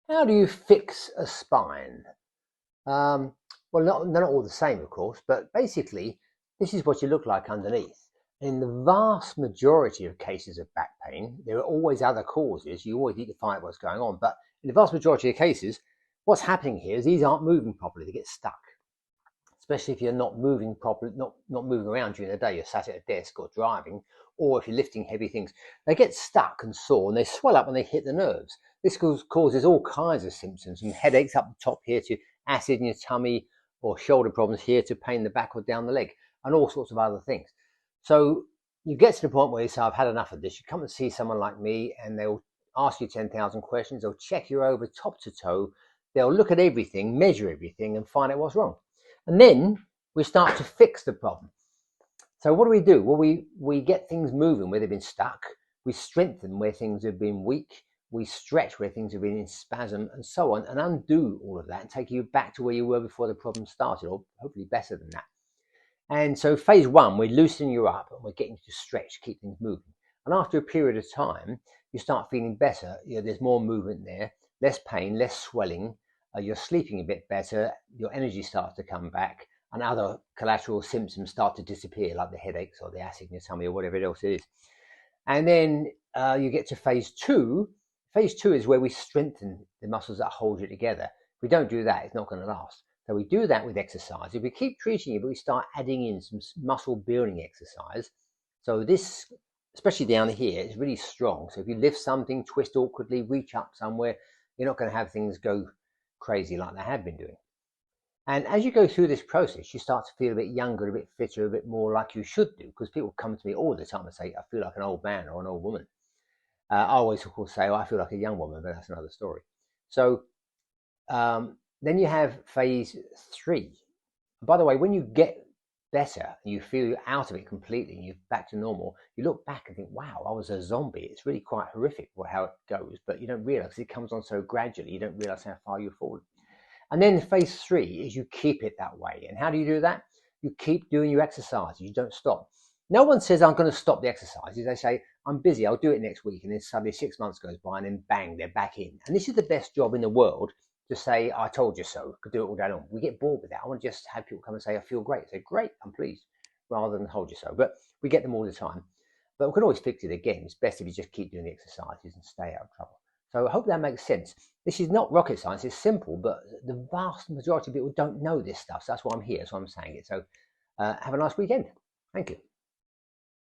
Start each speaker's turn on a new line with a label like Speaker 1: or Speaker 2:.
Speaker 1: How do you fix a spine? Um, well, they're not all the same, of course, but basically, this is what you look like underneath. In the vast majority of cases of back pain, there are always other causes. You always need to find out what's going on. But in the vast majority of cases, what's happening here is these aren't moving properly. They get stuck, especially if you're not moving properly, not moving around during the day. You're sat at a desk or driving, or if you're lifting heavy things. They get stuck and sore, and they swell up and they hit the nerves. This causes all kinds of symptoms, from headaches up the top here to acid in your tummy, or shoulder problems here to pain in the back or down the leg, and all sorts of other things. So you get to the point where you say, I've had enough of this. You come and see someone like me, and they'll ask you 10,000 questions. They'll check you over top to toe. They'll look at everything, measure everything, and find out what's wrong. And then we start to fix the problem. So what do? Well, we get things moving where they've been stuck. We strengthen where things have been weak. We stretch where things have been in spasm, and so on, and undo all of that and take you back to where you were before the problem started, or hopefully better than that. And so phase one, we're loosening you up and we're getting you to stretch, keep things moving. And after a period of time, you start feeling better. There's more movement there, less pain, less swelling. You're sleeping a bit better. Your energy starts to come back, and other collateral symptoms start to disappear, like the headaches or the acid in your tummy or whatever else it is. And then you get to phase two. Phase two is where we strengthen the muscles that hold you together. If we don't do that, it's not going to last. So we do that with exercise. If we keep treating it, but we start adding in some muscle building exercise. So this, especially down here, is really strong. So if you lift something, twist awkwardly, reach up somewhere, you're not going to have things go crazy like they have been doing. And as you go through this process, you start to feel a bit younger, a bit fitter, a bit more like you should do. Because people come to me all the time and say, I feel like an old man or an old woman. I always, of course, say, oh, I feel like a young woman, but that's another story. So then you have phase three. And by the way, when you get better and you feel you're out of it completely and you're back to normal, you look back and think, wow, I was a zombie. It's really quite horrific how it goes, but you don't realize it comes on so gradually. You don't realize how far you've fallen. And then phase three is you keep it that way. And how do you do that? You keep doing your exercises. You don't stop. No one says, I'm going to stop the exercises. They say, I'm busy. I'll do it next week. And then suddenly 6 months goes by and then bang, they're back in. And this is the best job in the world to say, I told you so. Could do it all day long. We get bored with that. I want to just have people come and say, I feel great. Say, great, I'm pleased, rather than told you so. But we get them all the time. But we can always fix it again. It's best if you just keep doing the exercises and stay out of trouble. So I hope that makes sense. This is not rocket science. It's simple, but the vast majority of people don't know this stuff. So that's why I'm here. That's why I'm saying it. So have a nice weekend. Thank you.